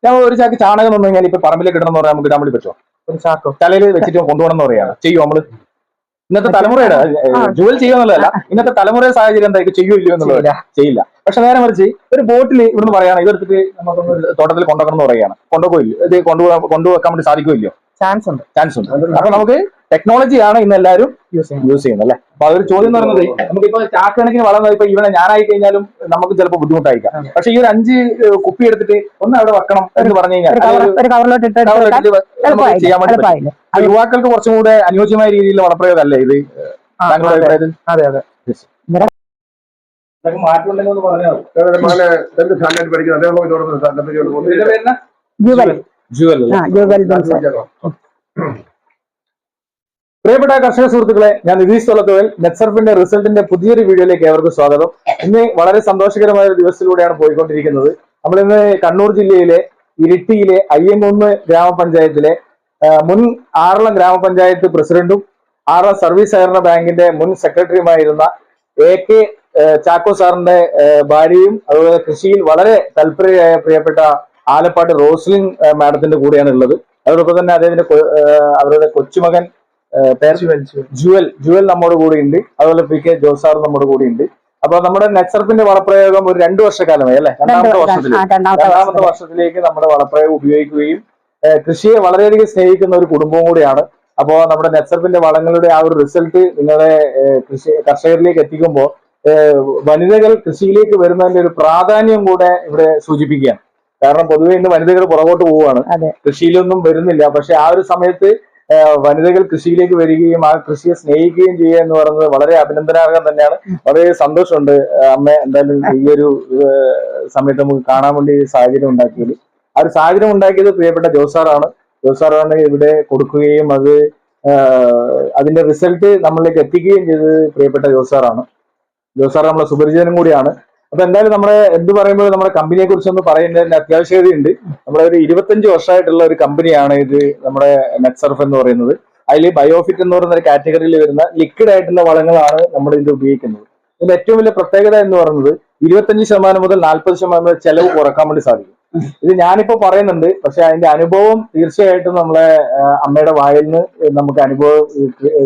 ഞാൻ ഒരു ചാക്ക് ചാണകം തന്നു കഴിഞ്ഞാൽ ഇപ്പൊ പറമ്പിലേക്ക് ഇടണം എന്ന് പറയാൻ നമുക്ക് ഇടാൻ വേണ്ടി പറ്റുമോ? ഒരു ചാക്കോ തലയിൽ വെച്ചിട്ട് കൊണ്ടുപോകണം എന്ന് പറയാണ്. ചെയ്യോ നമ്മള്? ഇന്നത്തെ തലമുറയുടെ ജോലി ചെയ്യുന്നതല്ല, ഇന്നത്തെ തലമുറയുടെ സാഹചര്യം എന്തായിരിക്കും, ചെയ്യോ ഇല്ലയോ എന്നുള്ളത് ചെയ്യില്ല. പക്ഷെ നേരെ മറിച്ച് ഒരു ബോട്ടിൽ ഇവിടുന്ന് പറയാണ് ഇതെടുത്തിട്ട് നമുക്കൊന്ന് തോട്ടത്തിൽ കൊണ്ടുവരണം എന്ന് പറയുകയാണ്. കൊണ്ടുപോയില്ലോ, ഇത് കൊണ്ടുവെക്കാൻ വേണ്ടി സാധിക്കുമല്ലോ? ചാൻസ് ഉണ്ട്. അപ്പൊ നമുക്ക് ടെക്നോളജിയാണ് ഇന്ന് എല്ലാവരും യൂസ് ചെയ്യുന്നത് അല്ലെ. അപ്പൊ അതൊരു ചോദ്യം എന്ന് പറയുന്നത്, നമുക്കിപ്പോ ചാക്കണക്കിന് വളം ഇപ്പൊ ഇവിടെ ഞാനായി കഴിഞ്ഞാലും നമുക്ക് ചിലപ്പോൾ ബുദ്ധിമുട്ടായിരിക്കാം. പക്ഷെ ഈ ഒരു 5 കുപ്പി എടുത്തിട്ട് ഒന്ന് അവിടെ വെക്കണം എന്ന് പറഞ്ഞു കഴിഞ്ഞാൽ നമുക്ക് ചെയ്യാൻ വേണ്ടി പറ്റും. യുവാക്കൾക്ക് കുറച്ചും കൂടെ അനുയോജ്യമായ രീതിയിലുള്ള വളപ്രയോഗമല്ലേ ഇത് താങ്കളുടെ അഭിപ്രായത്തിൽ? അതെ അതെ, മാറ്റമുണ്ടെന്ന് പറഞ്ഞാൽ പ്രിയപ്പെട്ട കർഷക സുഹൃത്തുക്കളെ, ഞാൻ നിതീഷ് തൊലത്തോൽ. നെറ്റ്സർഫിന്റെ റിസൾട്ടിന്റെ പുതിയൊരു വീഡിയോയിലേക്ക് ഏവർക്കും സ്വാഗതം. ഇന്ന് വളരെ സന്തോഷകരമായ ഒരു ദിവസത്തിലൂടെയാണ് പോയിക്കൊണ്ടിരിക്കുന്നത്. നമ്മളിന്ന് കണ്ണൂർ ജില്ലയിലെ ഇരിട്ടിയിലെ അയ്യങ്കുന്ന് ഗ്രാമപഞ്ചായത്തിലെ മുൻ ആറളം ഗ്രാമപഞ്ചായത്ത് പ്രസിഡന്റും ആറളം സർവീസ് സഹകരണ ബാങ്കിന്റെ മുൻ സെക്രട്ടറിയുമായിരുന്ന AK ചാക്കോ സാറിന്റെ ഭാര്യയും അതുപോലെ കൃഷിയിൽ വളരെ തൽപരയായ പ്രിയപ്പെട്ട ആലപ്പാട് റോസ്ലിൻ മാഡത്തിന്റെ കൂടെയാണ് ഉള്ളത്. അതോടൊപ്പം തന്നെ അദ്ദേഹത്തിന്റെ അവരുടെ കൊച്ചുമകൻ ജുവൽ നമ്മുടെ കൂടെ ഉണ്ട്. അതുപോലെ PK ജോസ് സാർ നമ്മുടെ കൂടെ ഉണ്ട്. അപ്പൊ നമ്മുടെ നെറ്റ്സർഫിന്റെ വളപ്രയോഗം ഒരു 2 വർഷക്കാലമായി അല്ലെ, രണ്ടാമത്തെ വർഷത്തിലേക്ക് നമ്മുടെ വളപ്രയോഗം ഉപയോഗിക്കുകയും കൃഷിയെ വളരെയധികം സ്നേഹിക്കുന്ന ഒരു കുടുംബവും കൂടിയാണ്. അപ്പോ നമ്മുടെ നെറ്റ്സർഫിന്റെ വളങ്ങളുടെ ആ ഒരു റിസൾട്ട് നിങ്ങളെ കർഷകരിലേക്ക് എത്തിക്കുമ്പോൾ വനിതകൾ കൃഷിയിലേക്ക് വരുന്നതിന്റെ ഒരു പ്രാധാന്യം കൂടെ ഇവിടെ സൂചിപ്പിക്കുകയാണ്. കാരണം പൊതുവെ ഇന്ന് വനിതകൾ പുറകോട്ട് പോവുകയാണ്, കൃഷിയിലൊന്നും വരുന്നില്ല. പക്ഷെ ആ ഒരു സമയത്ത് വനിതകൾ കൃഷിയിലേക്ക് വരികയും ആ കൃഷിയെ സ്നേഹിക്കുകയും ചെയ്യുക എന്ന് പറയുന്നത് വളരെ അഭിനന്ദനാർഹം തന്നെയാണ്. വളരെ സന്തോഷമുണ്ട് അമ്മ എന്തായാലും ഈ ഒരു സമയത്ത് നമുക്ക് കാണാൻ വേണ്ടി സാഹചര്യം ഉണ്ടാക്കിയത്. ആ ഒരു സാഹചര്യം ഉണ്ടാക്കിയത് പ്രിയപ്പെട്ട ജോസാറാണ്. ജോസാറാണ് ഇവിടെ കൊടുക്കുകയും അതിന്റെ റിസൾട്ട് നമ്മളിലേക്ക് എത്തിക്കുകയും ചെയ്തത് പ്രിയപ്പെട്ട ജോസാറാണ്. ജോസാർ നമ്മളെ സുപരിചിതനും കൂടിയാണ്. അപ്പൊ എന്തായാലും നമ്മളെ എന്ത് പറയുമ്പോൾ നമ്മുടെ കമ്പനിയെ കുറിച്ച് ഒന്ന് പറയുന്നതിന്റെ അത്യാവശ്യതയുണ്ട്. നമ്മുടെ ഒരു 25 വർഷമായിട്ടുള്ള ഒരു കമ്പനിയാണ് ഇത് നമ്മുടെ നെറ്റ്സർഫ് എന്ന് പറയുന്നത്. അതിൽ ബയോഫിറ്റ് എന്ന് പറയുന്ന ഒരു കാറ്റഗറിയിൽ വരുന്ന ലിക്വിഡ് ആയിട്ടുള്ള വളങ്ങളാണ് നമ്മൾ ഇത് ഉപയോഗിക്കുന്നത്. ഇതിന്റെ ഏറ്റവും വലിയ പ്രത്യേകത എന്ന് പറയുന്നത് 25% മുതൽ 40% വരെ ചെലവ് കുറക്കാൻ വേണ്ടി സാധിക്കും. ഇത് ഞാനിപ്പോ പറയുന്നുണ്ട്, പക്ഷെ അതിന്റെ അനുഭവം തീർച്ചയായിട്ടും നമ്മളെ അമ്മയുടെ വായിൽ നിന്ന് നമുക്ക് അനുഭവം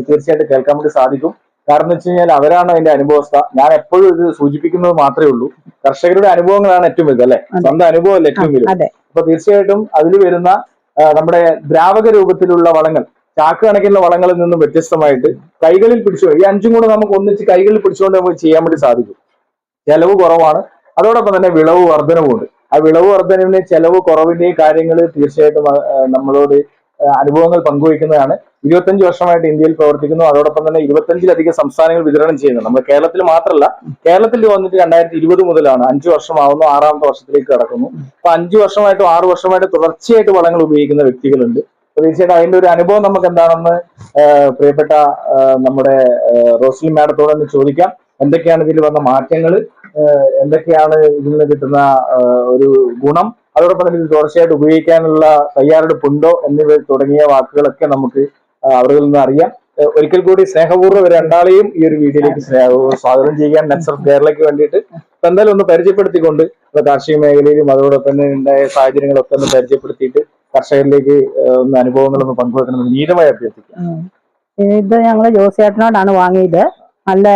തീർച്ചയായിട്ടും കേൾക്കാൻ വേണ്ടി സാധിക്കും. കാരണം എന്ന് വെച്ച് കഴിഞ്ഞാൽ അവരാണ് അതിന്റെ അനുഭവസ്ഥ. ഞാൻ എപ്പോഴും ഇത് സൂചിപ്പിക്കുന്നത് മാത്രമേ ഉള്ളൂ. കർഷകരുടെ അനുഭവങ്ങളാണ് ഏറ്റവും വലുത് അല്ലെ, സ്വന്തം അനുഭവമല്ല ഏറ്റവും വലുത്. അപ്പൊ തീർച്ചയായിട്ടും അതിൽ വരുന്ന നമ്മുടെ ദ്രാവക രൂപത്തിലുള്ള വളങ്ങൾ, ചാക്ക് കണക്കിനുള്ള വളങ്ങളിൽ നിന്നും വ്യത്യസ്തമായിട്ട് കൈകളിൽ പിടിച്ചു, ഈ 5ഉം കൂടെ നമുക്ക് ഒന്നിച്ച് കൈകളിൽ പിടിച്ചുകൊണ്ട് നമുക്ക് ചെയ്യാൻ വേണ്ടി സാധിക്കും. ചെലവ് കുറവാണ്, അതോടൊപ്പം തന്നെ വിളവ് വർധനവുമുണ്ട്. ആ വിളവ് വർധനവിന് ചെലവ് കുറവിന്റെയും കാര്യങ്ങൾ തീർച്ചയായിട്ടും നമ്മളോട് അനുഭവങ്ങൾ പങ്കുവയ്ക്കുന്നതാണ്. 25 വർഷമായിട്ട് ഇന്ത്യയിൽ പ്രവർത്തിക്കുന്നു. അതോടൊപ്പം തന്നെ 25ലധികം സംസ്ഥാനങ്ങൾ വിതരണം ചെയ്യുന്നു. നമ്മൾ കേരളത്തിൽ മാത്രമല്ല, കേരളത്തിൽ വന്നിട്ട് 2020 മുതലാണ്. 5 വർഷമാവുന്നു, 6ാമത്തെ വർഷത്തിലേക്ക് കടക്കുന്നു. അപ്പൊ 5 വർഷമായിട്ടും 6 വർഷമായിട്ട് തുടർച്ചയായിട്ട് വളങ്ങൾ ഉപയോഗിക്കുന്ന വ്യക്തികളുണ്ട്. തീർച്ചയായിട്ടും അതിന്റെ ഒരു അനുഭവം നമുക്ക് എന്താണെന്ന് പ്രിയപ്പെട്ട നമ്മുടെ റോസ്ലിൻ മാഡത്തോട് ഒന്ന് ചോദിക്കാം. എന്തൊക്കെയാണ് ഇതിൽ വന്ന മാറ്റങ്ങൾ, എന്തൊക്കെയാണ് ഇതിൽ നിന്ന് കിട്ടുന്ന ഒരു ഗുണം, അതോടൊപ്പം തന്നെ ഇത് തുടർച്ചയായിട്ട് ഉപയോഗിക്കാനുള്ള തയ്യാറെടുപ്പുണ്ടോ എന്നിവ തുടങ്ങിയ വാക്കുകളൊക്കെ നമുക്ക് അവരിൽ നിന്ന് അറിയാം. ഒരിക്കൽ കൂടി സ്നേഹപൂർവ്വം രണ്ടാളെയും ഈ ഒരു വീഡിയോയിലേക്ക് സ്വാഗതം ചെയ്യാൻ നെറ്റ്സർഫ് കേരളയ്ക്ക് വേണ്ടിയിട്ട് എന്തായാലും ഒന്ന് പരിചയപ്പെടുത്തിക്കൊണ്ട് കാർഷിക മേഖലയിലും അതോടൊപ്പം തന്നെ ഉണ്ടായ സാഹചര്യങ്ങളൊക്കെ ഒന്ന് പരിചയപ്പെടുത്തിയിട്ട് കർഷകരിലേക്ക് ഒന്ന് അനുഭവങ്ങളൊന്ന് പങ്കുവെക്കണമെന്ന് നീതമായി അഭ്യർത്ഥിക്കാം. ഇത് ഞങ്ങള് ജോസിയേട്ടനോടാണ് വാങ്ങിയത്. നല്ല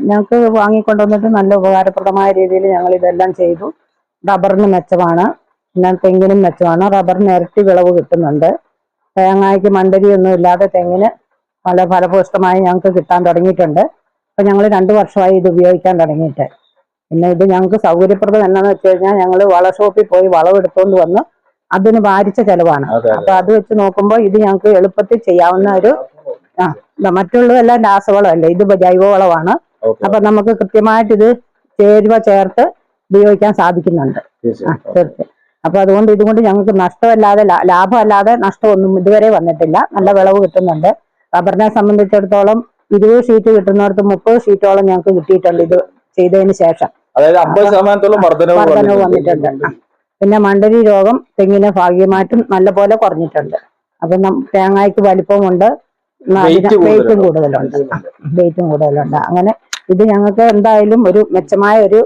ഞങ്ങൾക്ക് വാങ്ങിക്കൊണ്ടുവന്നിട്ട് നല്ല ഉപകാരപ്രദമായ രീതിയിൽ ഞങ്ങൾ ഇതെല്ലാം ചെയ്തു. റബ്ബറിന് മെച്ചമാണ്, പിന്നെ തെങ്ങിനും മെച്ചമാണ്. റബ്ബറിന് ഇരട്ടി വിളവ് കിട്ടുന്നുണ്ട്. തേങ്ങയ്ക്ക് മണ്ടരിയൊന്നും ഇല്ലാതെ തെങ്ങിന് നല്ല ഫലഭൂഷ്ടമായി ഞങ്ങൾക്ക് കിട്ടാൻ തുടങ്ങിയിട്ടുണ്ട്. അപ്പൊ ഞങ്ങൾ 2 വർഷമായി ഇത് ഉപയോഗിക്കാൻ തുടങ്ങിയിട്ട്. പിന്നെ ഇത് ഞങ്ങൾക്ക് സൗകര്യപ്രദം എന്നാന്ന് വെച്ച് കഴിഞ്ഞാൽ ഞങ്ങൾ വളഷോപ്പിൽ പോയി വളവെടുത്തോണ്ട് വന്ന് അതിന് ഭാരിച്ച ചെലവാണ്. അപ്പൊ അത് വെച്ച് നോക്കുമ്പോൾ ഇത് ഞങ്ങൾക്ക് എളുപ്പത്തിൽ ചെയ്യാവുന്ന ഒരു മറ്റുള്ളതെല്ലാം രാസവളമല്ലേ, ഇത് ജൈവവളമാണ്. അപ്പൊ നമുക്ക് കൃത്യമായിട്ട് ഇത് ചേരുവ ചേർത്ത് ഉപയോഗിക്കാൻ സാധിക്കുന്നുണ്ട്. തീർച്ചയായും. അപ്പൊ ഇതുകൊണ്ട് ഞങ്ങൾക്ക് നഷ്ടമല്ലാതെ ലാഭമല്ലാതെ നഷ്ടമൊന്നും ഇതുവരെ വന്നിട്ടില്ല. നല്ല വിളവ് കിട്ടുന്നുണ്ട്. റബ്ബറിനെ സംബന്ധിച്ചിടത്തോളം 20 ഷീറ്റ് കിട്ടുന്നിടത്ത് 30 ഷീറ്റോളം ഞങ്ങൾക്ക് കിട്ടിയിട്ടുണ്ട് ഇത് ചെയ്തതിന് ശേഷം. അതായത് 50% വർധനവ് വന്നിട്ടുണ്ട്. പിന്നെ മണ്ടരി രോഗം തെങ്ങിന് ഭാഗ്യമായിട്ടും നല്ല പോലെ കുറഞ്ഞിട്ടുണ്ട്. അപ്പൊ തേങ്ങയ്ക്ക് വലിപ്പമുണ്ട്, വെയിറ്റും കൂടുതലുണ്ട്. അങ്ങനെ ഇത് ഞങ്ങൾക്ക് എന്തായാലും ഒരു മെച്ചമായ ഒരു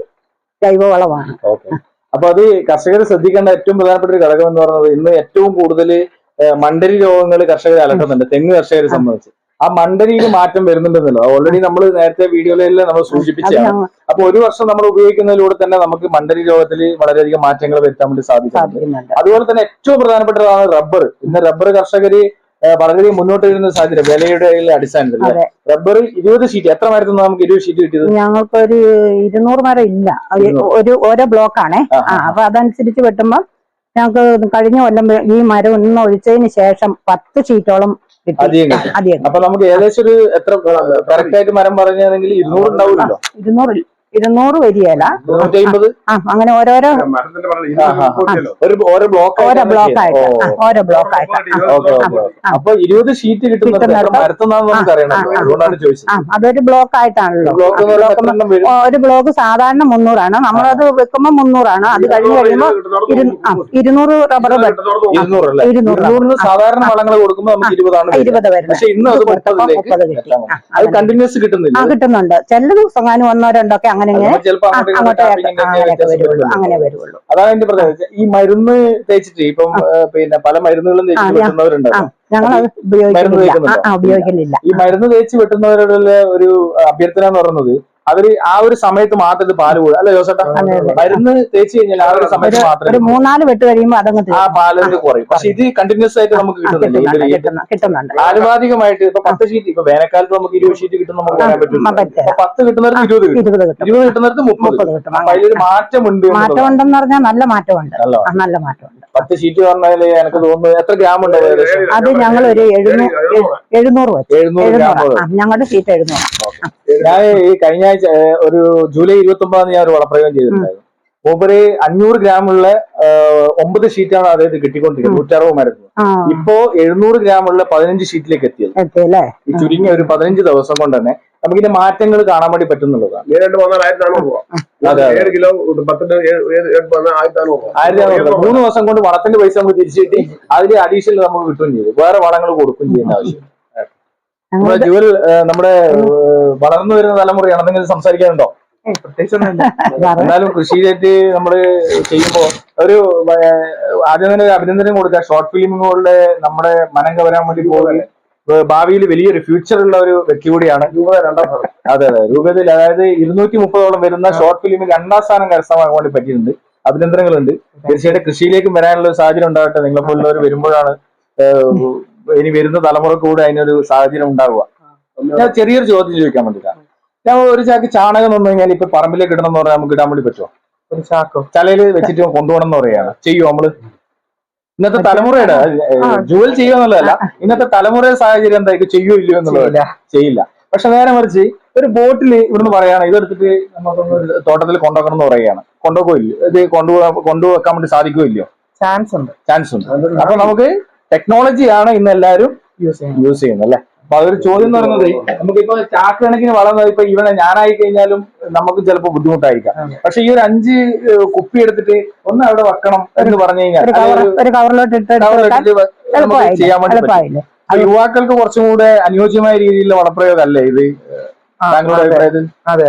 ജൈവവളമാണ്. അപ്പൊ അത് കർഷകർ ശ്രദ്ധിക്കേണ്ട ഏറ്റവും പ്രധാനപ്പെട്ട ഒരു ഘടകം എന്ന് പറയുന്നത് ഇന്ന് ഏറ്റവും കൂടുതൽ മണ്ടരി രോഗങ്ങൾ കർഷകരെ അലട്ടുന്നുണ്ട് തെങ്ങ് കർഷകരെ സംബന്ധിച്ച്. ആ മണ്ടരിയിൽ മാറ്റം വരുന്നുണ്ടെന്നല്ലോ ഓൾറെഡി നമ്മൾ നേരത്തെ വീഡിയോയിലെല്ലാം നമ്മൾ സൂചിപ്പിച്ചതാണ്. അപ്പൊ ഒരു വർഷം നമ്മൾ ഉപയോഗിക്കുന്നതിലൂടെ തന്നെ നമുക്ക് മണ്ടരി രോഗത്തിൽ വളരെയധികം മാറ്റങ്ങൾ വരുത്താൻ വേണ്ടി സാധിക്കുന്നുണ്ട്. അതുപോലെ തന്നെ ഏറ്റവും പ്രധാനപ്പെട്ടതാണ് റബ്ബർ. ഇന്ന് റബ്ബർ കർഷകര് വളരെയധികം മുന്നോട്ട് വരുന്ന സാഹചര്യം വിലയുടെ അടിസ്ഥാനത്തിൽ റബ്ബർ 20 ഷീറ്റ് എത്ര മരത്തുനിന്ന് നമുക്ക് 20 ഷീറ്റ് കിട്ടിയത്? ഞങ്ങൾക്ക് ഒരു 200 മരം ഇല്ല, ഓരോ ബ്ലോക്കാണേ. അപ്പൊ അതനുസരിച്ച് വെട്ടുമ്പോ ഞങ്ങൾക്ക് കഴിഞ്ഞ കൊല്ലം ഈ മരം ഒന്ന് ഒഴിച്ചതിന് ശേഷം 10 ഷീറ്റോളം അധികം. അപ്പൊ നമുക്ക് ഏകദേശം ഒരു എത്ര കറക്റ്റ് ആയിട്ട് മരം പറഞ്ഞാണെങ്കിൽ 200 ഉണ്ടാവില്ലല്ലോ. 200 വരികയല്ല, 250 അങ്ങനെ ഓരോരോ ബ്ലോക്കായിട്ട്. അപ്പൊ 20 ഷീറ്റ് കിട്ടുന്നത് മരത്തുനിന്നാന്ന് നമുക്ക് അറിയണം, അതുകൊണ്ടാണ് ചോദിച്ചത്. അതൊരു ബ്ലോക്ക് ആയിട്ടാണല്ലോ. ഒരു ബ്ലോക്ക് സാധാരണ 300 നമ്മളത് വെക്കുമ്പോ 300. അത് കഴിയുമ്പോ 200 റബ്ബർ 200 സാധാരണ വളങ്ങൾ കൊടുക്കുമ്പോൾ നമുക്ക് 20 വരുന്നത്. പക്ഷെ ഇന്ന് അത് 30 കിട്ടി. അത് കണ്ടിന്യൂസ് കിട്ടുന്നില്ല. കിട്ടുന്നുണ്ട്. ചില ദിവസം ഒന്നോ രണ്ടൊക്കെ അങ്ങനെ അങ്ങനെ വരുള്ളൂ. അതാണ് എന്റെ പ്രത്യേകത. ഈ മരുന്ന് തേച്ചിട്ട് ഇപ്പം പിന്നെ പല മരുന്നുകളും തേച്ചിട്ട് വെട്ടുന്നവരുണ്ടല്ലോ, ഞങ്ങൾ ഉപയോഗിക്കുന്നില്ല. ഈ മരുന്ന് തേച്ച് വെട്ടുന്നവരുടെ ഒരു അഭ്യർത്ഥന എന്ന് പറയുന്നത് അവര് ആ ഒരു സമയത്ത് മാത്രം പാല് കൂടും അല്ലെ ജോസേട്ടാ? മരുന്ന് തേച്ച് കഴിഞ്ഞാൽ ആ ഒരു സമയത്ത് മാത്രം 3-4 വെട്ട് കഴിയുമ്പോൾ ആ പാലിന് കുറയും. പക്ഷെ ഇത് കണ്ടിന്യൂസ് ആയിട്ട് നമുക്ക് കിട്ടുന്നുണ്ട്. ആനുപാതികമായിട്ട് ഇപ്പൊ 10 ഷീറ്റ് ഇപ്പൊ വേനൽക്കാലത്ത് നമുക്ക് 20 ഷീറ്റ് കിട്ടും നമുക്ക് പറയാൻ പറ്റില്ല. 10 കിട്ടുന്നിടത്ത് 20 കിട്ടുന്നിടത്ത് 30 കിട്ടും. അപ്പൊ അതിലൊരു മാറ്റമുണ്ട്. മാറ്റമുണ്ടെന്ന് പറഞ്ഞാൽ നല്ല മാറ്റമുണ്ട്. 10 ഷീറ്റ് പറഞ്ഞാൽ എനിക്ക് തോന്നുന്നു എത്ര ഗ്രാം ഉണ്ട്? അത് ഞങ്ങൾ ഒരു 700 ഞങ്ങളുടെ ഷീറ്റ് 700. ഞാൻ ഈ കഴിഞ്ഞ ആഴ്ച ഒരു ജൂലൈ 29 ഞാൻ ഒരു വളപ്രയോഗം ചെയ്തിട്ടുണ്ടായിരുന്നു. മൂപ്പര് 500 ഗ്രാമുള്ള 9 ഷീറ്റാണ് അദ്ദേഹത്തിന് കിട്ടിക്കൊണ്ടിരിക്കുന്നത്, 160 മരത്തിന്. ഇപ്പോ 700 ഗ്രാമുള്ള 15 ഷീറ്റിലേക്ക് എത്തിയത്. ഈ ചുരുങ്ങിയ ഒരു 15 ദിവസം കൊണ്ട് തന്നെ നമുക്കിന്റെ മാറ്റങ്ങൾ കാണാൻ വേണ്ടി പറ്റുന്നുള്ളതാണ്. 3 ദിവസം കൊണ്ട് വളത്തിന്റെ പൈസ നമുക്ക് തിരിച്ചു കിട്ടി, അതിൽ അഡീഷണൽ നമുക്ക് കിട്ടുകയും ചെയ്തു. വേറെ വളങ്ങൾ കൊടുക്കുകയും ചെയ്യുന്ന ആവശ്യം. ജുവൽ നമ്മുടെ വളർന്നു വരുന്ന തലമുറയാണ്, എന്തെങ്കിലും സംസാരിക്കാനുണ്ടോ? എന്നാലും കൃഷിയിലേക്ക് നമ്മള് ചെയ്യുമ്പോ ഒരു ആദ്യം തന്നെ ഒരു അഭിനന്ദനം കൊടുക്കുക. ഷോർട്ട് ഫിലിമുകളുടെ നമ്മുടെ മനം കവരാൻ വേണ്ടി പോകുന്നത് ഭാവിയിൽ വലിയൊരു ഫ്യൂച്ചർ ഉള്ള ഒരു വ്യക്തി കൂടിയാണ്. അതെ രൂപത്തിൽ അതായത് 230ഓളം വരുന്ന ഷോർട്ട് ഫിലിമിൽ 2ാം സ്ഥാനം കരസ്ഥമാക്കാൻ വേണ്ടി പറ്റിയിട്ടുണ്ട്. അഭിനന്ദനങ്ങളുണ്ട്. തീർച്ചയായിട്ടും കൃഷിയിലേക്ക് വരാനുള്ള ഒരു സാഹചര്യം ഉണ്ടാകട്ടെ. നിങ്ങളെപ്പോലുള്ളവർ വരുമ്പോഴാണ് ഇനി വരുന്ന തലമുറ കൂടെ അതിനൊരു സാഹചര്യം ഉണ്ടാവുക. ഞാൻ ചെറിയൊരു ചോദ്യം ചോദിക്കാൻ വേണ്ടിയിട്ടാണ്. ഞാൻ ഒരു ചാക്ക് ചാണകം വന്നു കഴിഞ്ഞാൽ ഇപ്പൊ പറമ്പിലേക്ക് ഇടണം എന്ന് പറഞ്ഞാൽ നമുക്ക് ഇടാൻ വേണ്ടി പറ്റുമോ? ഒരു ചാക്കോ ചലയിൽ വെച്ചിട്ട് കൊണ്ടുപോകണം എന്ന് പറയാണ്, ചെയ്യുമോ നമ്മള്? ഇന്നത്തെ തലമുറയുടെ ജോലി ചെയ്യുക എന്നുള്ളതല്ല, ഇന്നത്തെ തലമുറയുടെ സാഹചര്യം എന്തായിരിക്കും, ചെയ്യുമോ ഇല്ലയോ എന്നുള്ളതല്ല, ചെയ്യില്ല. പക്ഷെ നേരെ മറിച്ച് ഒരു ബോട്ടിൽ ഇവിടുന്ന് പറയാണ് ഇതെടുത്തിട്ട് നമുക്കൊന്ന് തോട്ടത്തിൽ കൊണ്ടുവെക്കണം എന്ന് പറയുകയാണ്, കൊണ്ടുപോയില്ലോ? ഇത് കൊണ്ടുവെക്കാൻ വേണ്ടി സാധിക്കുമോ ഇല്ലയോ? ചാൻസ് ഉണ്ട്. അപ്പൊ നമുക്ക് ടെക്നോളജിയാണ് ഇന്ന് എല്ലാവരും യൂസ് ചെയ്യുന്നത് അല്ലെ? അപ്പൊ അതൊരു ചോദ്യം എന്ന് പറയുന്നത് നമുക്കിപ്പോ ചാക്ക് കണക്കിന് വളർന്നത് ഇപ്പൊ ഇവിടെ ഞാനായി കഴിഞ്ഞാലും നമുക്ക് ചിലപ്പോൾ ബുദ്ധിമുട്ടായിരിക്കാം. പക്ഷെ ഈ ഒരു 5 കുപ്പി എടുത്തിട്ട് ഒന്ന് അവിടെ വെക്കണം എന്ന് പറഞ്ഞു കഴിഞ്ഞാൽ നമുക്ക് ചെയ്യാൻ വേണ്ടി പറ്റും. യുവാക്കൾക്ക് കുറച്ചും കൂടെ അനുയോജ്യമായ രീതിയിലുള്ള വളപ്രയോഗം അല്ലേ ഇത് താങ്കളുടെ അഭിപ്രായത്തിൽ? അതെ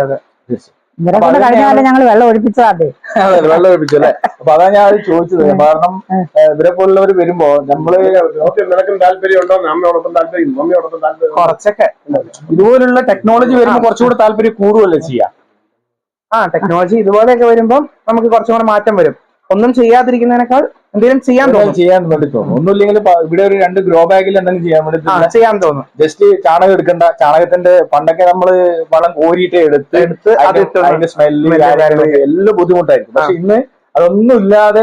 ഞങ്ങൾ വെള്ളം ഒഴിപ്പിച്ചതേ. അതെ വെള്ളം ഒഴിപ്പിച്ചു അല്ലെ? അപ്പൊ അതാ ഞാൻ ചോദിച്ചത്. കാരണം ഇവരെ പോലുള്ളവർ വരുമ്പോ നമ്മള് കുറച്ചൊക്കെ ഇതുപോലുള്ള ടെക്നോളജി വരുമ്പോ കുറച്ചുകൂടെ താല്പര്യം കൂടുകയല്ലേ ചെയ്യാം? ടെക്നോളജി ഇതുപോലെയൊക്കെ വരുമ്പോ നമുക്ക് കുറച്ചും കൂടെ മാറ്റം വരും. ഒന്നും ചെയ്യാതിരിക്കുന്നതിനേക്കാൾ എന്തെങ്കിലും ചെയ്യാൻ വേണ്ടി തോന്നും. ഒന്നുമില്ലെങ്കിൽ ഇവിടെ ഒരു 2 ഗ്രോ ബാഗിൽ എന്തെങ്കിലും ചെയ്യാൻ തോന്നും. ജസ്റ്റ് ചാണകം എടുക്കണ്ട. ചാണകത്തിന്റെ പണ്ടൊക്കെ നമ്മള് വളം കോരിയിട്ട് എടുത്ത് അതിന്റെ സ്മെല്ല് എല്ലാം ബുദ്ധിമുട്ടായിരിക്കും. പക്ഷെ ഇന്ന് അതൊന്നും ഇല്ലാതെ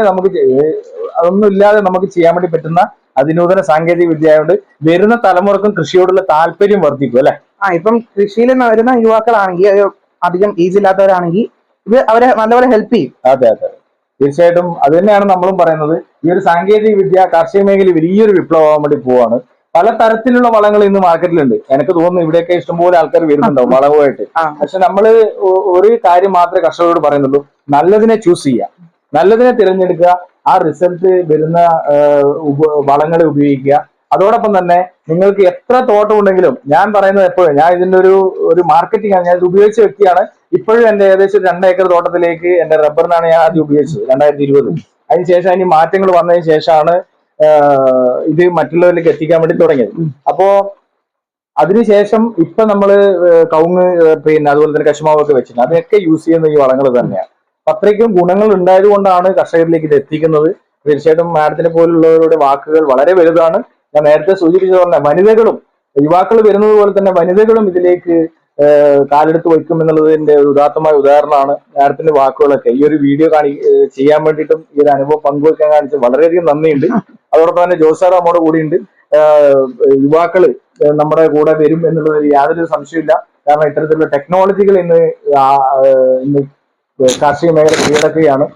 നമുക്ക് ചെയ്യാൻ വേണ്ടി പറ്റുന്ന അതിനൂതന സാങ്കേതിക വിദ്യ ആയതുകൊണ്ട് വരുന്ന തലമുറക്കും കൃഷിയോടുള്ള താല്പര്യം വർദ്ധിക്കും അല്ലെ? ഇപ്പം കൃഷിയിൽ വരുന്ന യുവാക്കളാണെങ്കിൽ അധികം ഈസി ഇല്ലാത്തവരാണെങ്കിൽ ഇത് അവരെ നല്ലപോലെ ഹെൽപ്പ് ചെയ്യും. അതെ തീർച്ചയായിട്ടും അത് തന്നെയാണ് നമ്മളും പറയുന്നത്. ഈ ഒരു സാങ്കേതിക വിദ്യ കാർഷിക മേഖലയിൽ വലിയൊരു വിപ്ലവമാകാൻ വേണ്ടി പോവാണ്. പല തരത്തിലുള്ള വളങ്ങൾ ഇന്ന് മാർക്കറ്റിലുണ്ട്. എനിക്ക് തോന്നുന്നു ഇവിടെയൊക്കെ ഇഷ്ടംപോലെ ആൾക്കാർ വരുന്നുണ്ടാവും വളവുമായിട്ട്. പക്ഷെ നമ്മള് ഒരു കാര്യം മാത്രമേ കർഷകരോട് പറയുന്നുള്ളൂ, നല്ലതിനെ ചൂസ് ചെയ്യുക, നല്ലതിനെ തിരഞ്ഞെടുക്കുക, ആ റിസൾട്ട് വരുന്ന വളങ്ങളെ ഉപയോഗിക്കുക. അതോടൊപ്പം തന്നെ നിങ്ങൾക്ക് എത്ര തോട്ടം ഉണ്ടെങ്കിലും ഞാൻ പറയുന്നത് എപ്പോഴും ഞാൻ ഇതിന്റെ ഒരു മാർക്കറ്റിംഗ് ആണ്, ഞാൻ ഇത് ഉപയോഗിച്ച വ്യക്തിയാണ്. ഇപ്പോഴും എന്റെ ഏകദേശം 2 ഏക്കർ തോട്ടത്തിലേക്ക് എന്റെ റബ്ബറിനാണ് ഞാൻ ആദ്യം ഉപയോഗിച്ചത് 2020. അതിനുശേഷം അതിന് മാറ്റങ്ങൾ വന്നതിന് ശേഷമാണ് ഇത് മറ്റുള്ളവരിലേക്ക് എത്തിക്കാൻ വേണ്ടി തുടങ്ങിയത്. അപ്പോ അതിനുശേഷം ഇപ്പൊ നമ്മള് കവുങ്ങ് പിന്നെ അതുപോലെ തന്നെ കശുമാവൊക്കെ വെച്ചിട്ടുണ്ട്, അതൊക്കെ യൂസ് ചെയ്യുന്ന ഈ വളങ്ങൾ തന്നെയാണ്. അത്രയ്ക്കും ഗുണങ്ങൾ ഉണ്ടായത് കൊണ്ടാണ് കർഷകരിലേക്ക് ഇത് എത്തിക്കുന്നത്. തീർച്ചയായിട്ടും മാഡത്തിനെ പോലുള്ളവരുടെ വാക്കുകൾ വളരെ വലുതാണ്. ഞാൻ നേരത്തെ സൂചിപ്പിച്ച പോലെ വനിതകളും യുവാക്കൾ വരുന്നത് പോലെ തന്നെ വനിതകളും ഇതിലേക്ക് കാലെടുത്ത് വയ്ക്കും എന്നുള്ളതിന്റെ ഒരു ഉദാത്തമായ ഉദാഹരണമാണ് മാഡത്തിന്റെ വാക്കുകളൊക്കെ. ഈ ഒരു വീഡിയോ ചെയ്യാൻ വേണ്ടിയിട്ടും ഈ ഒരു അനുഭവം പങ്കുവയ്ക്കാൻ കാണിച്ച് വളരെയധികം നന്ദിയുണ്ട്. അതോടൊപ്പം തന്നെ ജോസ് സാർ നമ്മുടെ കൂടെയുണ്ട്. യുവാക്കള് നമ്മുടെ കൂടെ വരും എന്നുള്ളതിൽ യാതൊരു സംശയമില്ല. കാരണം ഇത്തരത്തിലുള്ള ടെക്നോളജികൾ ഇന്ന് കാർഷിക മേഖല കീഴടക്കുകയാണ്.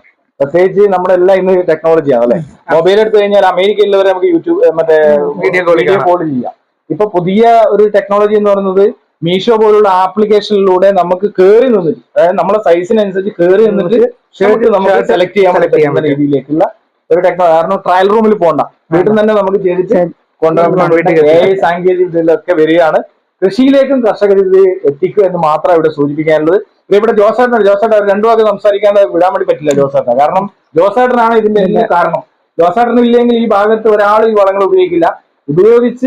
പ്രത്യേകിച്ച് നമ്മളെല്ലാം ഇന്ന് ടെക്നോളജിയാണ് അല്ലെ. മൊബൈൽ എടുത്തു കഴിഞ്ഞാൽ അമേരിക്കയിലുള്ളവരെ നമുക്ക് യൂട്യൂബ് മറ്റേ വീഡിയോ കോൾ ചെയ്യാം. ഇപ്പൊ പുതിയ ഒരു ടെക്നോളജി എന്ന് പറയുന്നത് മീഷോ പോലുള്ള ആപ്ലിക്കേഷനിലൂടെ നമുക്ക് കയറി നിന്നിട്ട്, അതായത് നമ്മുടെ സൈസിനനുസരിച്ച് കയറി നിന്നിട്ട് ഷർട്ട് നമുക്ക് സെലക്ട് ചെയ്യാൻ പറ്റുന്ന രീതിയിലേക്കുള്ള ഒരു ടെക്നോളജി. കാരണം ട്രയൽ റൂമിൽ പോകണ്ട, വീട്ടിൽ നിന്ന് തന്നെ നമുക്ക് ചെയ്തിട്ട് കൊണ്ടുവരാൻ സാങ്കേതിക വിദ്യയിലൊക്കെ വരികയാണ്. കൃഷിയിലേക്കും കർഷകർ ഇത് എത്തിക്കുക എന്ന് മാത്രം ഇവിടെ സൂചിപ്പിക്കാനുള്ളത്. ഇവിടെ ജോസേട്ടൻ 2 വാക്ക് സംസാരിക്കാതെ വിടാൻ വേണ്ടി പറ്റില്ല ജോസേട്ടൻ. കാരണം ജോസേട്ടനാണ് ഇതിന്റെ എല്ലാ കാരണം. ജോസേട്ടൻ ഇല്ലെങ്കിൽ ഈ ഭാഗത്ത് ഒരാൾ ഈ വളങ്ങൾ ഉപയോഗിക്കില്ല. ഉപയോഗിച്ച്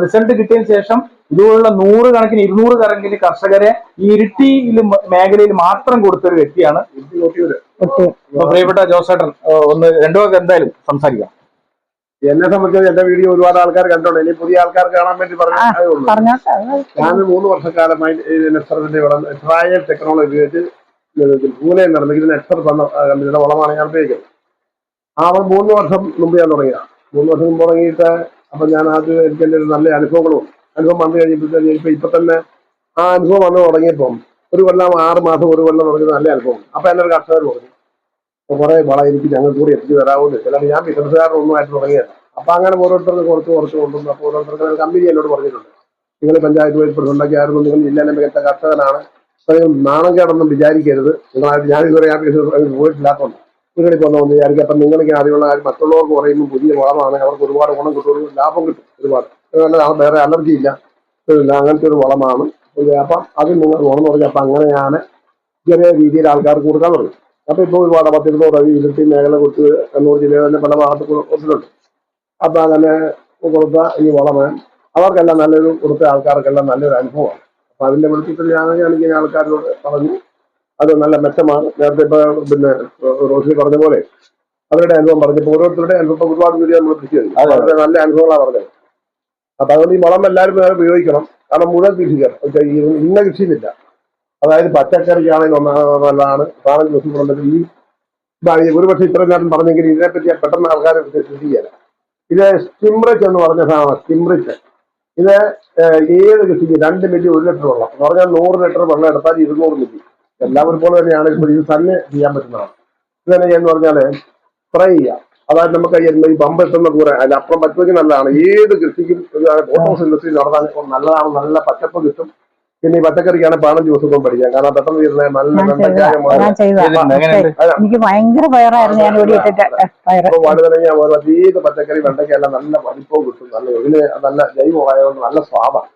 റിസൾട്ട് കിട്ടിയതിനു ശേഷം ഇതുപോലുള്ള 100 കണക്കിന് 200 കണക്കിന് കർഷകരെ ഈ ഇരിട്ടി മേഖലയിൽ മാത്രം കൊടുത്തൊരു വ്യക്തിയാണ്. പ്രിയപ്പെട്ട ജോസേട്ടൻ ഒന്ന് 2 വാക്ക് എന്തായാലും സംസാരിക്കാം. എന്നെ സംബന്ധിച്ച് എന്റെ വീഡിയോ ഒരുപാട് ആൾക്കാർ കണ്ടോണ്ട് ഇനി പുതിയ ആൾക്കാർ കാണാൻ വേണ്ടി പറഞ്ഞു. ഞാൻ 3 വർഷക്കാലമായി നെക്സറിന്റെ ട്രയൽ ടെക്നോളജി ഉപയോഗിച്ച് പൂനെ നടന്നത് ഇത് നെക്സർ തന്ന കമ്പനിയുടെ വളമാണ് ഞാൻ ഉപയോഗിക്കുന്നത്. ആ 3 വർഷം മുമ്പ് ഞാൻ തുടങ്ങിയതാണ്. 3 വർഷം മുമ്പ് തുടങ്ങിയിട്ട് അപ്പൊ ഞാൻ ആദ്യം എനിക്ക് എൻ്റെ ഒരു നല്ല അനുഭവം വന്നു കഴിഞ്ഞപ്പോഴത്തേക്ക് ഇപ്പൊ തന്നെ ആ അനുഭവം വന്ന് തുടങ്ങിയപ്പം 1 കൊല്ലം 6 മാസം 1 കൊല്ലം തുടങ്ങിയത് നല്ല അനുഭവം. അപ്പൊ എന്നൊരു കർഷകർ പറഞ്ഞു കുറെ വളം എനിക്ക് ഞങ്ങൾക്ക് കൂടി എത്തിച്ച് തരാവുന്നത്. ചിലപ്പോൾ ഞാൻ ബിസിനസ്സുകാരനൊന്നുമായിട്ട് തുടങ്ങിയത്. അപ്പൊ അങ്ങനെ ഓരോരുത്തർക്ക് കുറച്ച് കൊണ്ടുവന്നു. അപ്പൊ ഓരോരുത്തർക്ക് കമ്പനി എന്നോട് പറഞ്ഞിട്ടുണ്ട്, നിങ്ങൾ പഞ്ചായത്ത് വൈസ് പ്രസിഡന്റൊക്കെ ആയിരുന്നു, നിങ്ങൾ ജില്ലയിലെ മികച്ച കർഷകനാണ്, നാണം കേടൊന്നും വിചാരിക്കരുത്. നിങ്ങളായിട്ട് ഞാൻ ഇതുവരെ ഞാൻ പോയിട്ടില്ലാത്തതുകൊണ്ട് നിങ്ങളിപ്പോൾ ഒന്ന് വിചാരിക്കുക. അപ്പൊ നിങ്ങൾക്ക് അറിയുള്ള കാര്യം മറ്റുള്ളവർക്ക് പറയുമ്പോൾ പുതിയ വളമാണ്, അവർക്ക് ഒരുപാട് ഗുണം കിട്ടും, ലാഭം കിട്ടും ഒരുപാട്. വേറെ അലർജി ഇല്ല, അങ്ങനത്തെ ഒരു വളമാണ്. അപ്പം അത് നിങ്ങൾ ഗുണം തുടങ്ങി. അപ്പൊ അങ്ങനെ ഞാൻ ചെറിയ രീതിയിൽ ആൾക്കാർക്ക് കൊടുക്കാൻ തുടങ്ങി. അപ്പൊ ഇപ്പോൾ ഒരുപാട് 10-20 ഇരട്ടി മേഖല കൊടുത്ത് കണ്ണൂർ ജില്ലയിൽ തന്നെ പല ഭാഗത്ത് കൊടുത്തിട്ടുണ്ട്. അപ്പൊ അങ്ങനെ കൊടുത്ത ഈ വളമേ അവർക്കെല്ലാം നല്ലൊരു കൊടുത്ത ആൾക്കാർക്കെല്ലാം നല്ലൊരു അനുഭവമാണ്. അപ്പൊ അതിന്റെ വെളിച്ചത്തിൽ ഞാൻ ആൾക്കാരോട് പറഞ്ഞു അത് നല്ല മെച്ചമാണ്. നേരത്തെ ഇപ്പൊ പിന്നെ റോഷി പറഞ്ഞ പോലെ അവരുടെ അനുഭവം പറഞ്ഞപ്പോൾ ഓരോരുത്തരുടെ അനുഭവം ഒരുപാട് വീഡിയോ നമ്മൾ കൃഷി ചെയ്തു. അവരുടെ നല്ല അനുഭവങ്ങളാണ് പറഞ്ഞത്. അപ്പൊ അതുകൊണ്ട് ഈ വളം എല്ലാവരും ഉപയോഗിക്കണം. കാരണം മുഴുവൻ കൃഷിക്കാർ ഇന്ന കൃഷിയിലില്ല. അതായത് പച്ചക്കറിക്കാണെങ്കിൽ നല്ലതാണ്. സാധനം ദിവസം ഈ ഒരുപക്ഷെ ഇത്ര നേരം പറഞ്ഞെങ്കിൽ ഇതിനെപ്പറ്റി പെട്ടെന്ന് ആൾക്കാരെ ശ്രദ്ധിക്കുകയില്ല. ഇത് സ്റ്റിംറിച്ച് എന്ന് പറഞ്ഞ സാധനമാണ്. സ്റ്റിംറിച്ച് ഇത് ഏത് കൃഷിക്ക് 2 മില്ലി 1 ലിറ്റർ വെള്ളം എന്ന് പറഞ്ഞാൽ 100 ലിറ്റർ വെള്ളം എടുത്താൽ 200 മില്ലി. എല്ലാവരും പോലെ തന്നെയാണ് ഇപ്പോൾ ഇത് തന്നെ ചെയ്യാൻ പറ്റുന്നതാണ്. ഇത് തന്നെ ചെയ്യാന്ന് പറഞ്ഞാല് സ്പ്രേ ചെയ്യാം. അതായത് നമുക്ക് ഈ പമ്പ് എത്തുന്ന ദൂരം അതിലപ്പുറം പറ്റുമെങ്കിൽ നല്ലതാണ്. ഏത് കൃഷിക്കും ഫോട്ടോസ് ഇൻഡസ്ട്രി നടത്താൻ നല്ലതാണ്. നല്ല പച്ചപ്പ് കിട്ടും. പിന്നെ ഈ പച്ചക്കറിക്കാണ് 15 ദിവസം പഠിക്കാം. കാരണം പെട്ടെന്ന് തീരുന്ന നല്ല എനിക്ക് ഭയങ്കര പയറായിരുന്നു ഞാൻ വലുതനങ്ങ അതീത പച്ചക്കറി വെണ്ടയ്ക്കെല്ലാം നല്ല വലിപ്പവും കിട്ടും. നല്ല ഇതിന് നല്ല ജൈവമായതുകൊണ്ട് നല്ല സ്വാദാണ്,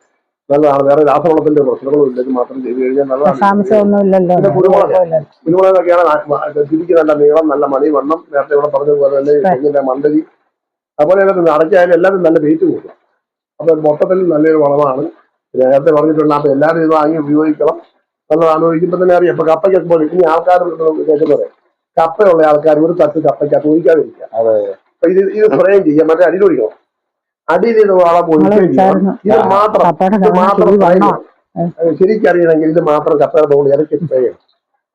നല്ലതാണ്. വേറെ രാസവളത്തിന്റെ പ്രശ്നങ്ങളും ഇല്ലെങ്കിൽ മാത്രം ചെയ്ത് കഴിഞ്ഞാൽ നല്ലതാണ്. കുരുമുളകൊക്കെയാണ് തിരിക്ക് നല്ല നീളം, നല്ല മണി വണ്ണം. നേരത്തെ ഇവിടെ പറഞ്ഞതുപോലെ തന്നെ തെങ്ങിന്റെ മണ്ടരി അതുപോലെ തന്നെ അടയ്ക്കായാലും എല്ലാവരും നല്ല വെയിറ്റ് കൂട്ടും. അപ്പൊ മൊത്തത്തിൽ നല്ലൊരു വളമാണ്. നേരത്തെ പറഞ്ഞിട്ടുണ്ട്. അപ്പൊ എല്ലാവരും ഇത് വാങ്ങി ഉപയോഗിക്കണം. നല്ലതാണ്. ഒഴിക്കുമ്പോൾ തന്നെ അറിയാം. അപ്പൊ കപ്പയ്ക്കൊക്കെ പോലെ ഇനി ആൾക്കാർ കേൾക്കുന്നത് കപ്പയുള്ള ആൾക്കാർ ഒരു തട്ട് കപ്പയ്ക്കകത്ത് ഒഴിക്കാതിരിക്കുക. അപ്പൊ ഇത് ഫ്രെയിം ചെയ്യാം. മറ്റേ അടിയിലൊഴിക്കണം. അടിയിൽ ഇത് വളം ഒഴിക്കുകയും ചെയ്യണം. ഇത് മാത്രം ശരിക്കറിയണമെങ്കിൽ ഇത് മാത്രം കപ്പയുടെ തോളി ഇറക്കി സ്പ്രേ ചെയ്യണം.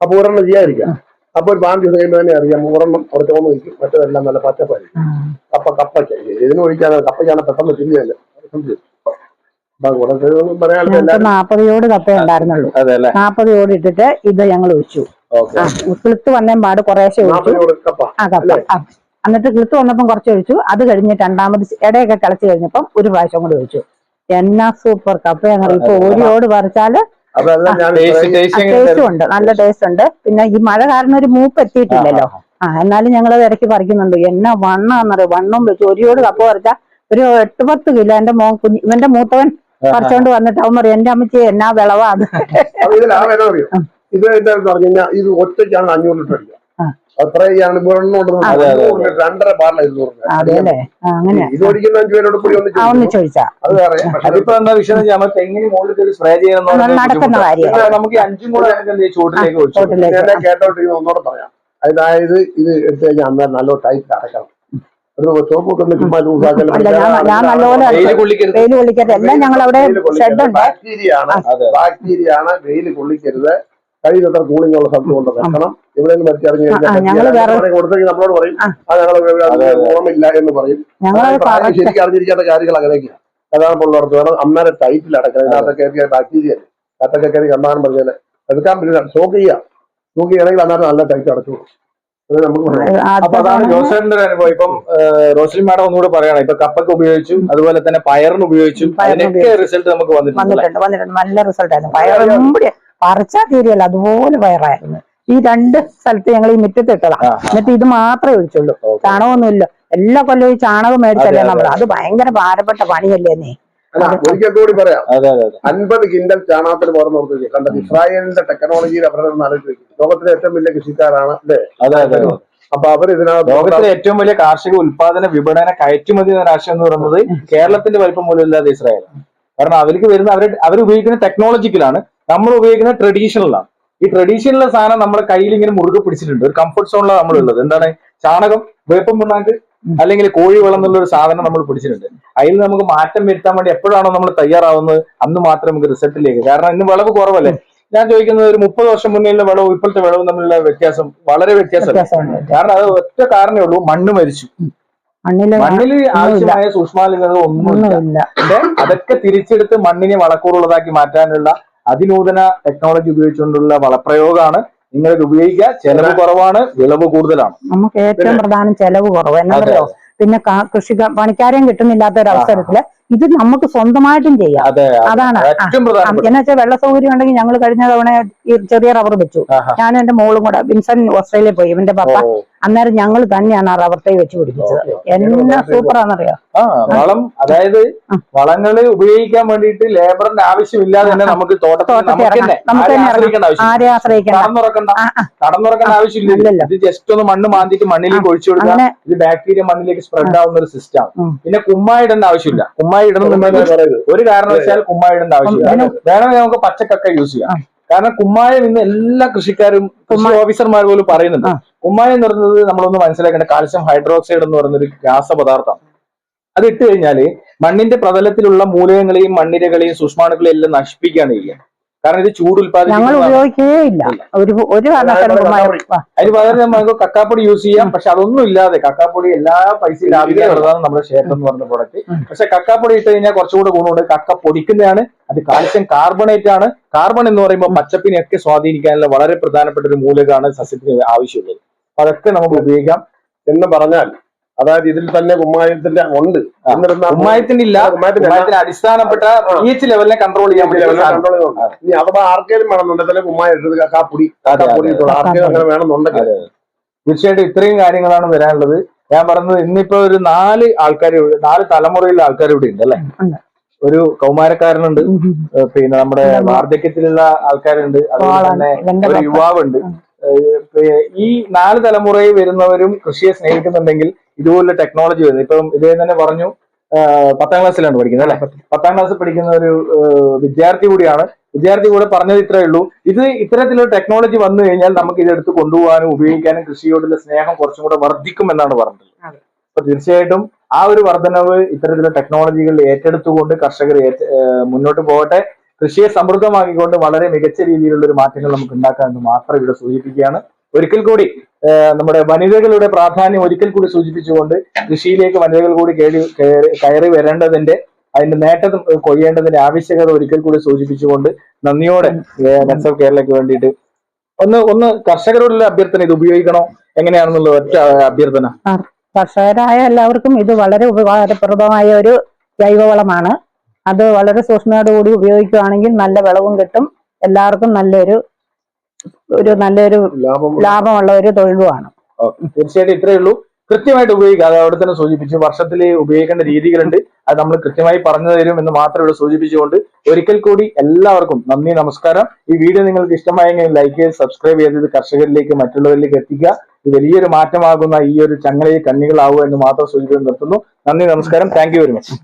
അപ്പൊ ഒരെണ്ണം ചെയ്യാതിരിക്കാം. അപ്പൊ ഒരു 5 ദിവസം കഴിയുമ്പോൾ തന്നെ അറിയാം ഒരെണ്ണം അവിടെ തോന്നു വയ്ക്കും, മറ്റേതെല്ലാം നല്ല പച്ചപ്പായിരിക്കും. കപ്പയ്ക്ക് ഇതിന് ഒഴിക്കാതെ കപ്പയ്ക്കാണ് പെട്ടെന്ന് തിരിഞ്ഞല്ല. 40 ഓട് കപ്പ ഉണ്ടായിരുന്നുള്ളൂ. 40 ഓട് ഇട്ടിട്ട് ഇത് ഞങ്ങൾ ഒഴിച്ചു. കിളുത്ത് വന്നേ പാട് കുറേശ്ശെ ഒഴിച്ചു. എന്നിട്ട് കിളുത്ത് വന്നപ്പം കുറച്ച് ഒഴിച്ചു. അത് കഴിഞ്ഞ് രണ്ടാമത് ഇടയൊക്കെ കളിച്ചു കഴിഞ്ഞപ്പം ഒരു പ്രാവശ്യം കൂടി ഒഴിച്ചു. എന്നാ സൂപ്പർ കപ്പയാണ്. ഇപ്പൊ ഒരു ഓട് പറിച്ചാല് ടേസ്റ്റും ഉണ്ട്, നല്ല ടേസ്റ്റ് ഉണ്ട്. പിന്നെ ഈ മഴ കാരണം ഒരു മൂപ്പ് എത്തിയിട്ടില്ലല്ലോ. എന്നാലും ഞങ്ങളത് ഇടയ്ക്ക് പറിക്കുന്നുണ്ട്. എന്നാ വണ്ണാന്നറിയോ, വണ്ണവും വെച്ചു. ഒരു ഓട് കപ്പ പറിച്ചാൽ ഒരു 8-10 കിലോ എന്റെ ഇവന്റെ മൂത്തവൻ പറിച്ചോണ്ട് വന്നിട്ട് അവൻ പറയും എന്റെ അമ്മച്ചി എന്നാ വിളവാ അത്. ഇത് ലാഭം എന്നാ അറിയോ? ഇത് എന്താണെന്ന് പറഞ്ഞു കഴിഞ്ഞാൽ ഇത് ഒറ്റയ്ക്കാണ് 500 ലിറ്റർ അടിക്കുക. അത്രയാണ് 2.5 പാടില്ല 200. അതെല്ലേ അങ്ങനെ ഇത് ഒരിക്കലും 5 പേരോട് കൂടി ഒന്ന് ചോദിച്ചാ അത് വേറെ. അതിപ്പോ എന്താ വിഷയം എന്ന് വെച്ചാൽ തെങ്ങിന് മുകളിൽ സ്പ്രേ നടക്കുന്ന കാര്യം. നമുക്ക് 5 കൂടെ ചൂട്ടിലേക്ക് ഒഴിച്ചു. ഞാൻ കേട്ടോണ്ടിരിക്കുന്ന ഒന്നോടെ പറയാം. അതായത് ഇത് എടുത്തു കഴിഞ്ഞാൽ അന്നേരം നല്ല ടൈറ്റ് അടക്കണം. സോപ്പൊക്കെ ചുമ്മാ ഞാൻ നല്ലപോലെ വെയിൽ കൊള്ളിക്കരുത് എല്ലാം ഞങ്ങൾ അവിടെ ഷെഡുണ്ട്. ബാക്ടീരിയാണ് വെയിൽ കൊള്ളിക്കരുത്. കഴിയുന്നത്ര കൂളിംഗ് ഉള്ള സ്ഥലത്ത് കൊണ്ട് വെക്കണം. എവിടെയെങ്കിലും മരിച്ചിറങ്ങി കൊടുത്തെങ്കിൽ നമ്മളോട് പറയും ഗുണമില്ല എന്ന് പറയും. ശരിക്കും അറിഞ്ഞിരിക്കേണ്ട കാര്യങ്ങൾ അങ്ങനെയൊക്കെയാണ്. അതാണ് ഉള്ളവർക്ക് വേണം അന്നേരം ടൈറ്റിൽ അടക്കണം. ഇതിനകത്തൊക്കെ ബാക്ടീരിയ കത്തൊക്കെ കയറി കണ്ടാലും പറഞ്ഞാൽ എടുക്കാൻ പറ്റില്ല. സ്റ്റോക്ക് ചെയ്യുകയാണെങ്കിൽ അന്നേരം നല്ല ടൈറ്റ് അടച്ചു. അപ്പൊ അതാണ് ജോസേട്ടന്റെ ഒരു അനുഭവം. ഇപ്പം റോസ്ലി മാഡം ഒന്നുകൂടെ പറയണം. ഇപ്പൊ കപ്പക്ക് ഉപയോഗിച്ചു, അതുപോലെ തന്നെ പയറിന് ഉപയോഗിച്ചു, അതിനൊക്കെ റിസൾട്ട് നമുക്ക് വന്നിട്ടുണ്ട്. നല്ല റിസൾട്ട് ആയിരുന്നു. പയറും പറിച്ചാൽ തീരെയല്ല അതുപോലെ പയറായിരുന്നു. ഈ 2 സ്ഥലത്ത് ഞങ്ങൾ ഈ മുറ്റത്തിട്ടതാ. എന്നിട്ട് ഇത് മാത്രമേ ഒഴിച്ചുള്ളൂ. ചാണകമൊന്നുമില്ല. എല്ലാ കൊല്ലവും ഈ ചാണകം മേടിച്ചല്ലേ നമ്മൾ. അത് ഭയങ്കര ഭാരപ്പെട്ട പണിയല്ലേ നീ. ഒരിക്കൽ കൂടി പറയാം. 50 കിൻഡൽ ചാണകത്തിന് പുറം നോക്കി കണ്ടത് ഇസ്രായേലിന്റെ ടെക്നോളജിയിൽ അവരുടെ ആലോചിച്ച് ലോകത്തിലെ ഏറ്റവും വലിയ കൃഷിക്കാരാണ് അല്ലേ? അപ്പൊ അവർ ഇതിനകത്ത് ലോകത്തിലെ ഏറ്റവും വലിയ കാർഷിക ഉൽപാദന വിപണന കയറ്റുമതി രാഷ്ട്രം എന്ന് പറയുന്നത് കേരളത്തിന്റെ വലിപ്പം പോലും ഇല്ലാതെ ഇസ്രായേലാണ്. കാരണം അവർക്ക് വരുന്ന അവർ ഉപയോഗിക്കുന്ന ടെക്നോളജിക്കലാണ്, നമ്മൾ ഉപയോഗിക്കുന്ന ട്രഡീഷണലാണ്. ഈ ട്രഡീഷണൽ സാധനം നമ്മുടെ കയ്യിൽ ഇങ്ങനെ മുറുകെ പിടിച്ചിട്ടുണ്ട്. ഒരു കംഫർട്ട് സോണിലാണ് നമ്മളുള്ളത്. എന്താണ്? ചാണകം, വേപ്പം പിണ്ണാക്ക് അല്ലെങ്കിൽ കോഴി വളം എന്നുള്ള ഒരു സാധനം നമ്മൾ പിടിച്ചിട്ടുണ്ട്. അതിൽ നമുക്ക് മാറ്റം വരുത്താൻ വേണ്ടി എപ്പോഴാണോ നമ്മൾ തയ്യാറാവുന്നത് അന്ന് മാത്രമേ നമുക്ക് റിസൾട്ടിലേക്ക്. കാരണം ഇന്ന് വിളവ് കുറവല്ലേ. ഞാൻ ചോദിക്കുന്നത് ഒരു 30 വർഷം മുന്നേയുള്ള വിളവും ഇപ്പോഴത്തെ വിളവും തമ്മിലുള്ള വ്യത്യാസം വളരെ വ്യത്യാസമാണ്. കാരണം അത് ഒറ്റ കാരണമേ ഉള്ളൂ, മണ്ണ് മരിച്ചു. മണ്ണിൽ ആവശ്യമായ സൂക്ഷ്മാണുക്കൾ ഒന്നുമില്ല. അതൊക്കെ തിരിച്ചെടുത്ത് മണ്ണിനെ വളക്കൂറുള്ളതാക്കി മാറ്റാനുള്ള അതിനൂതന ടെക്നോളജി ഉപയോഗിച്ചുകൊണ്ടുള്ള വളപ്രയോഗമാണ്. നിങ്ങൾക്ക് ഉപയോഗിക്കുക. ചെലവ് കുറവാണ്, വിളവ് കൂടുതലാണ്. നമുക്ക് ഏറ്റവും പ്രധാനം ചെലവ് കുറവ്. എന്നാ പറയുക, പിന്നെ കൃഷി പണിക്കാരെയും കിട്ടുന്നില്ലാത്ത ഒരു അവസരത്തില് ഇത് നമുക്ക് സ്വന്തമായിട്ടും ചെയ്യാം. അതാണ് എന്ന് വെച്ചാൽ വെള്ള സൗകര്യം ഉണ്ടെങ്കിൽ ഞങ്ങൾ കഴിഞ്ഞ തവണ ഈ ചെറിയ റബ്ബർ വെച്ചു. ഞാനും എന്റെ മോളും കൂടെ. വിൻസൻ ഓസ്ട്രേലിയ പോയി, ഇവന്റെ പപ്പ. അന്നേരം ഞങ്ങൾ തന്നെയാണ് ആ റബ്ബർ തൈ വെച്ച് പിടിപ്പിച്ചത്. എന്നാ സൂപ്പറാന്നറിയാം. വളം, അതായത് വളങ്ങൾ ഉപയോഗിക്കാൻ വേണ്ടിയിട്ട് ലേബറിന്റെ ആവശ്യമില്ലാതെ തന്നെ നമുക്ക് ആരെ ആശ്രയിക്കണം, കടന്നുറക്കേണ്ട ആവശ്യമില്ല. ഇത് ജസ്റ്റ് ഒന്ന് മണ്ണ് മാന്തിട്ട് മണ്ണിലേക്ക് ഒഴിച്ചു കൊടുക്കുക. ഇത് ബാക്ടീരിയ മണ്ണിലേക്ക് സ്പ്രെഡ് ആവുന്ന ഒരു സിസ്റ്റം. പിന്നെ കുമ്മായി ഇടേണ്ട ആവശ്യമില്ല. കുമ്മായി ഇടണമെന്നുണ്ടെങ്കിൽ ഒരു കാരണവശാൽ കുമ്മായി ഇടേണ്ട ആവശ്യമില്ല. വേണമെങ്കിൽ നമുക്ക് പച്ചക്കൊക്കെ യൂസ് ചെയ്യാം. കാരണം കുമ്മായം ഇന്ന് എല്ലാ കൃഷിക്കാരും കൃഷി ഓഫീസർമാർ പോലും പറയുന്നുണ്ട്. കുമ്മായം എന്ന് പറയുന്നത് നമ്മളൊന്ന് മനസ്സിലാക്കേണ്ട കാൽസ്യം ഹൈഡ്രോക്സൈഡ് എന്ന് പറയുന്നൊരു രാസപദാർത്ഥം. അത് ഇട്ട് കഴിഞ്ഞാല് മണ്ണിന്റെ പ്രതലത്തിലുള്ള മൂലകങ്ങളെയും മണ്ണിരകളെയും സൂക്ഷ്മാണുക്കളെയും എല്ലാം നശിപ്പിക്കുകയാണ് ചെയ്യുക. കാരണം ഇത് ചൂട് ഉൽപ്പാദിപ്പിക്കുന്ന അതിന് പകരം നമുക്ക് കക്കാപ്പൊടി യൂസ് ചെയ്യാം. പക്ഷെ അതൊന്നും ഇല്ലാതെ കക്കാപ്പൊടി എല്ലാ പൈസയും ലാഭിക്കാനുള്ളതാണ് നമ്മുടെ ഷേപ്പ് എന്ന് പറഞ്ഞ പ്രോഡക്റ്റ്. പക്ഷെ കക്കാപ്പൊടി ഇട്ട് കഴിഞ്ഞാൽ കുറച്ചുകൂടെ ഗുണമുണ്ട്. കക്ക പൊടിക്കുന്നതാണ്. അത് കാൽസ്യം കാർബണേറ്റ് ആണ്. കാർബൺ എന്ന് പറയുമ്പോൾ പച്ചപ്പിനെയൊക്കെ സ്വാധീനിക്കാനുള്ള വളരെ പ്രധാനപ്പെട്ട ഒരു മൂലകമാണ് സസ്യത്തിന് ആവശ്യമുള്ളത്. അതൊക്കെ നമുക്ക് ഉപയോഗിക്കാം എന്ന് പറഞ്ഞാൽ, അതായത് ഇതിൽ തന്നെ കുമ്മായത്തിന്റെ ഉണ്ട്. കുമ്മായത്തിന്റെ ഇല്ല, കുമ്മായത്തിന് അടിസ്ഥാനപ്പെട്ട pH ലെവലിനെ കൺട്രോൾ ചെയ്യാൻ പറ്റും. ഇനി അഥവാ ആർക്കെങ്കിലും വേണമെന്നുണ്ടെങ്കിൽ കുമ്മായം ഇട്ടത് കക്കാപ്പൊടി ആർക്കെങ്കിലും അങ്ങനെ വേണമെന്നുണ്ടെങ്കിൽ തീർച്ചയായിട്ടും ഇത്രയും കാര്യങ്ങളാണ് വരാനുള്ളത്. ഞാൻ പറഞ്ഞത് ഇന്നിപ്പോ ഒരു 4 ആൾക്കാർ, 4 തലമുറയിലുള്ള ആൾക്കാർ ഇവിടെ ഉണ്ട് അല്ലെ. ഒരു കൗമാരക്കാരനുണ്ട്, പിന്നെ നമ്മുടെ വാർദ്ധക്യത്തിലുള്ള ആൾക്കാരുണ്ട്, അതുപോലെ തന്നെ ഒരു യുവാവുണ്ട്. ഈ 4 തലമുറയിൽ വരുന്നവരും കൃഷിയെ സ്നേഹിക്കുന്നുണ്ടെങ്കിൽ ഇതുപോലുള്ള ടെക്നോളജി വരുന്നത്. ഇപ്പം ഇതേ തന്നെ പറഞ്ഞു 10ാം ക്ലാസ്സിലാണ് പഠിക്കുന്നത് അല്ലെ. 10ാം ക്ലാസ്സിൽ പഠിക്കുന്ന ഒരു വിദ്യാർത്ഥി കൂടിയാണ്. വിദ്യാർത്ഥി കൂടെ പറഞ്ഞത് ഇത്രയേ ഉള്ളൂ, ഇത് ഇത്തരത്തിലൊരു ടെക്നോളജി വന്നു കഴിഞ്ഞാൽ നമുക്ക് ഇതെടുത്ത് കൊണ്ടുപോകാനും ഉപയോഗിക്കാനും കൃഷിയോടുള്ള സ്നേഹം കുറച്ചും കൂടെ വർദ്ധിക്കും എന്നാണ് പറഞ്ഞത്. അപ്പൊ തീർച്ചയായിട്ടും ആ ഒരു വർധനവ് ഇത്തരത്തിലുള്ള ടെക്നോളജികൾ ഏറ്റെടുത്തുകൊണ്ട് കർഷകർ മുന്നോട്ട് പോകട്ടെ. കൃഷിയെ സമൃദ്ധമാക്കിക്കൊണ്ട് വളരെ മികച്ച രീതിയിലുള്ള ഒരു മാറ്റങ്ങൾ നമുക്ക് ഉണ്ടാക്കാമെന്ന് മാത്രം ഇവിടെ സൂചിപ്പിക്കുകയാണ്. ഒരിക്കൽ കൂടി നമ്മുടെ വനിതകളുടെ പ്രാധാന്യം ഒരിക്കൽ കൂടി സൂചിപ്പിച്ചുകൊണ്ട് കൃഷിയിലേക്ക് വനിതകൾ കൂടി കയറി വരേണ്ടതിന്റെ, അതിന്റെ നേട്ടം കൊയ്യേണ്ടതിന്റെ ആവശ്യകത ഒരിക്കൽ കൂടി സൂചിപ്പിച്ചുകൊണ്ട് നന്ദിയോടെ നെറ്റ്സ് കേരളയ്ക്ക് വേണ്ടിയിട്ട് ഒന്ന് കർഷകരോടുള്ള അഭ്യർത്ഥന, ഇത് ഉപയോഗിക്കണോ എങ്ങനെയാണെന്നുള്ള ഒറ്റ അഭ്യർത്ഥന. കർഷകരായ എല്ലാവർക്കും ഇത് വളരെ ഉപകാരപ്രദമായ ഒരു ജൈവവളമാണ്. അത് വളരെ സൂക്ഷ്മതയോടുകൂടി ഉപയോഗിക്കുകയാണെങ്കിൽ നല്ല വിളവും കിട്ടും. എല്ലാവർക്കും നല്ലൊരു ലാഭമുള്ള ഒരു തൊഴിലുമാണ്. തീർച്ചയായിട്ടും ഇത്രയേ ഉള്ളൂ. കൃത്യമായിട്ട് ഉപയോഗിക്കുക. അത് അവിടെ തന്നെ സൂചിപ്പിച്ചു. വർഷത്തിൽ ഉപയോഗിക്കേണ്ട രീതികളുണ്ട്, അത് നമ്മൾ കൃത്യമായി പറഞ്ഞു തരും എന്ന് മാത്രം ഇവിടെ സൂചിപ്പിച്ചുകൊണ്ട് ഒരിക്കൽ കൂടി എല്ലാവർക്കും നന്ദി, നമസ്കാരം. ഈ വീഡിയോ നിങ്ങൾക്ക് ഇഷ്ടമായെങ്കിൽ ലൈക്ക് ചെയ്ത് സബ്സ്ക്രൈബ് ചെയ്ത് കർഷകരിലേക്ക് മറ്റുള്ളവരിലേക്ക് എത്തിക്കുക. ഇത് വലിയൊരു മാറ്റമാകുന്ന ഈ ഒരു ചങ്ങലയിൽ കണ്ണികളാവുക എന്ന് മാത്രം സൂചിപ്പിച്ച് നിർത്തുന്നു. നന്ദി, നമസ്കാരം. Thank you very much.